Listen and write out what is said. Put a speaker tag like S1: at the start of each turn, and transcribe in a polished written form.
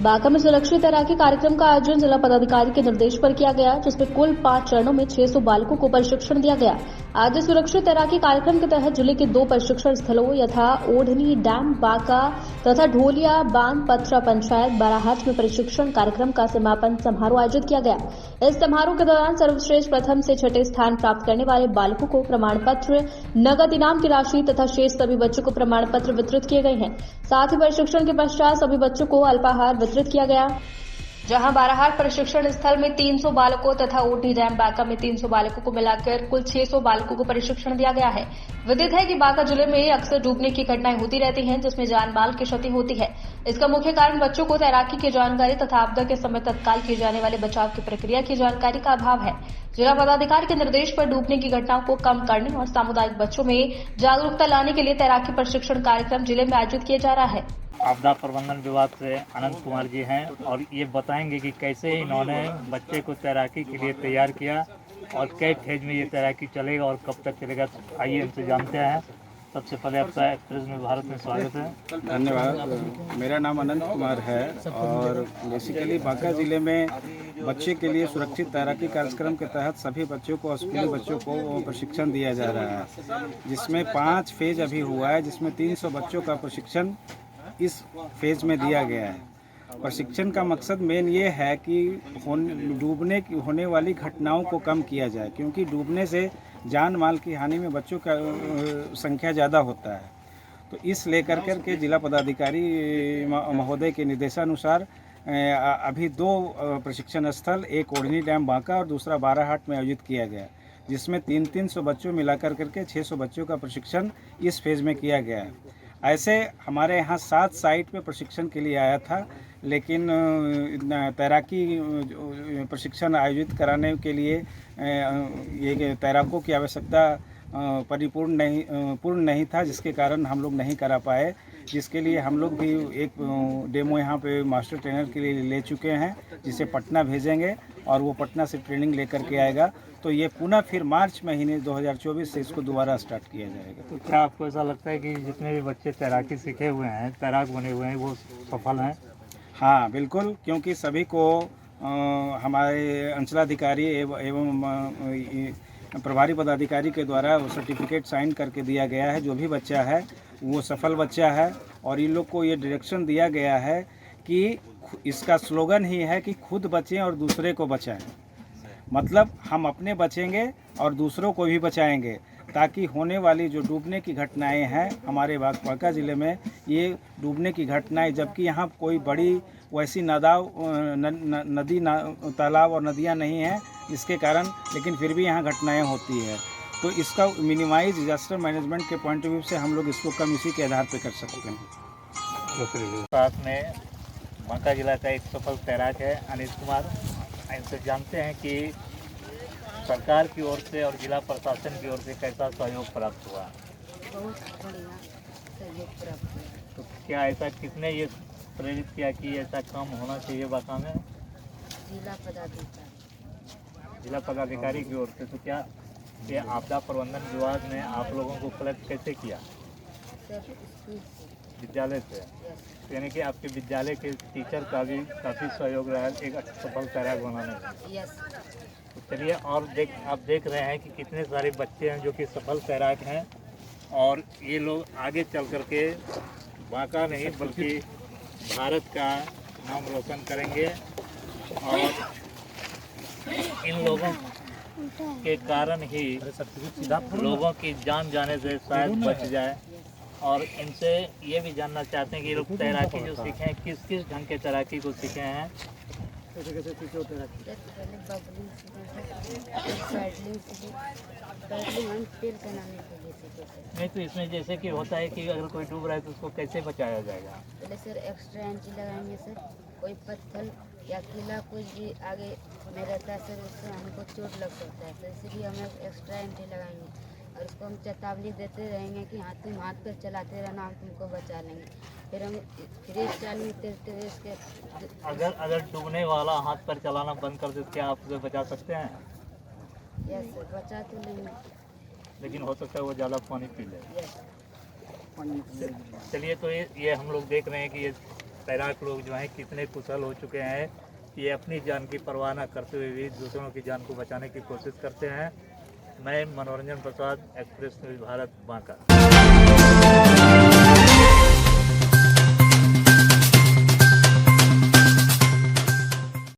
S1: बांका में सुरक्षित तैराकी कार्यक्रम का आयोजन जिला पदाधिकारी के निर्देश पर किया गया, जिसमें कुल 5 चरणों में 600 बालकों को प्रशिक्षण दिया गया। आज सुरक्षित तैराकी कार्यक्रम के तहत जिले के 2 प्रशिक्षण स्थलों यथा ओढ़नी डैम बांका तथा ढोलिया बांध पथरा पंचायत बाराहाट में प्रशिक्षण कार्यक्रम का समापन समारोह आयोजित किया गया। इस समारोह के दौरान सर्वश्रेष्ठ प्रथम से 6ठे स्थान प्राप्त करने वाले बालकों को प्रमाण पत्र, नगद इनाम की राशि तथा शेष सभी बच्चों को प्रमाण पत्र वितरित किए गए हैं। साथ ही प्रशिक्षण के पश्चात सभी बच्चों को अल्पाहार वितरित किया गया, जहां बाराहाट प्रशिक्षण स्थल में 300 बालकों तथा ओढ़नी डैम बांका में 300 बालकों को मिलाकर कुल 600 बालकों को प्रशिक्षण दिया गया है। विदित है कि बांका जिले में अक्सर डूबने की घटनाएं होती रहती हैं, जिसमें जान माल की क्षति होती है। इसका मुख्य कारण बच्चों को तैराकी की जानकारी तथा आपदा के समय तत्काल की जाने वाले बचाव की प्रक्रिया की जानकारी का अभाव है। जिला पदाधिकारी के निर्देश पर डूबने की घटनाओं को कम करने और सामुदायिक बच्चों में जागरूकता लाने के लिए तैराकी प्रशिक्षण कार्यक्रम जिले में आयोजित किया जा रहा है।
S2: आपदा प्रबंधन विभाग से अनंत कुमार जी हैं और ये बताएंगे कि कैसे इन्होंने बच्चे को तैराकी के लिए तैयार किया और कई फेज में ये तैराकी चलेगा और कब तक चलेगा। आइए इनसे जानते हैं। सबसे पहले आपका एक्सप्रेस में भारत में स्वागत है।
S3: धन्यवाद। मेरा नाम अनंत कुमार है और बेसिकली बांका जिले में बच्चे के लिए सुरक्षित तैराकी कार्यक्रम के तहत सभी बच्चों को, स्कूली बच्चों को प्रशिक्षण दिया जा रहा है, जिसमें 5 फेज अभी हुआ है, जिसमें 300 बच्चों का प्रशिक्षण इस फेज में दिया गया है। प्रशिक्षण का मकसद मेन ये है कि डूबने की होने वाली घटनाओं को कम किया जाए, क्योंकि डूबने से जान माल की हानि में बच्चों का संख्या ज़्यादा होता है। तो इस लेकर के जिला पदाधिकारी महोदय के निर्देशानुसार अभी 2 प्रशिक्षण स्थल, एक ओढ़नी डैम बांका और दूसरा बाराहाट में आयोजित किया गया, जिसमें 300 बच्चों मिलाकर करके 600 बच्चों का प्रशिक्षण इस फेज में किया गया है। ऐसे हमारे यहाँ 7 साइट पे प्रशिक्षण के लिए आया था, लेकिन तैराकी प्रशिक्षण आयोजित कराने के लिए ये तैराकों की आवश्यकता पूर्ण नहीं था, जिसके कारण हम लोग नहीं करा पाए। जिसके लिए हम लोग भी एक डेमो यहाँ पे मास्टर ट्रेनर के लिए ले चुके हैं, जिसे पटना भेजेंगे और वो पटना से ट्रेनिंग लेकर के आएगा। तो ये पुनः फिर मार्च महीने 2024 से इसको दोबारा स्टार्ट किया जाएगा।
S2: तो क्या आपको ऐसा लगता है कि जितने भी बच्चे तैराकी सीखे हुए हैं, तैराक बने हुए हैं, वो सफल हैं?
S3: हाँ बिल्कुल, क्योंकि सभी को हमारे अंचलाधिकारी एवं प्रभारी पदाधिकारी के द्वारा वो सर्टिफिकेट साइन करके दिया गया है। जो भी बच्चा है वो सफल बच्चा है और इन लोग को ये डायरेक्शन दिया गया है कि इसका स्लोगन ही है कि खुद बचें और दूसरे को बचाएं। मतलब हम अपने बचेंगे और दूसरों को भी बचाएंगे, ताकि होने वाली जो डूबने की घटनाएं हैं हमारे बांका ज़िले में, ये डूबने की घटनाएं, जबकि यहाँ कोई बड़ी वैसी नदी तालाब और नदियाँ नहीं हैं जिसके कारण, लेकिन फिर भी यहाँ घटनाएं होती है। तो इसका मिनिमाइज डिजास्टर मैनेजमेंट के पॉइंट ऑफ व्यू से हम लोग इसको कम इसी के आधार पर कर सकते हैं।
S2: साथ में बांका जिला का एक सफल तैराक है अनिल कुमार। इनसे जानते हैं कि सरकार की ओर से और जिला प्रशासन की ओर से कैसा सहयोग प्राप्त हुआ।
S4: बहुत बढ़िया सहयोग प्राप्त हुआ।
S2: तो क्या ऐसा किसने ये प्रेरित किया कि ऐसा काम होना चाहिए बांका में? जिला पदाधिकारी की ओर से। तो क्या ये आपदा प्रबंधन विभाग ने आप लोगों को कलेक्ट कैसे किया? विद्यालय से। यानी कि आपके विद्यालय के टीचर का भी काफ़ी सहयोग रहा है एक सफल तैराक बनाने में। तो चलिए, और आप देख रहे हैं कि कितने सारे बच्चे हैं जो कि सफल तैराक हैं और ये लोग आगे चल कर के बांका नहीं बल्कि भारत का नाम रोशन करेंगे और इन लोगों के कारण ही लोगों की जान जाने से शायद बच जाए। और इनसे ये भी जानना चाहते हैं कि ये लोग तैराकी जो सीखे हैं किस किस ढंग के तैराकी को सीखे हैं। नहीं, तो इसमें जैसे कि होता है कि अगर कोई डूब रहा है तो उसको कैसे बचाया जाएगा?
S4: पहले सर एक्स्ट्रा एंट्री लगाएंगे सर, कोई पत्थर या किला कुछ भी आगे में रहता है सर, उससे हमको चोट लग सकता है सर, इसलिए हम एक्स्ट्रा एंट्री लगाएंगे और उसको हम चेतावनी देते रहेंगे कि हाँ तुम हाथ पर चलाते रहना, हम तुमको बचा लेंगे। फिर हम फ्री स्टाइल में तेरते हुए इसके
S2: अगर डूबने वाला हाथ पर चलाना बंद कर दे तो क्या आप उसे बचा सकते हैं?
S4: यस सर, बचा तो लेंगे,
S2: लेकिन हो सकता है वो ज़्यादा पानी पी ले।
S4: यस।
S2: चलिए, तो ये हम लोग देख रहे हैं कि ये तैराक लोग जो हैं कितने कुशल हो चुके हैं, ये अपनी जान की परवाह न करते हुए भी दूसरों की जान को बचाने की कोशिश करते हैं। मैं मनोरंजन प्रसाद, एक्सप्रेस न्यूज़ भारत, बांका।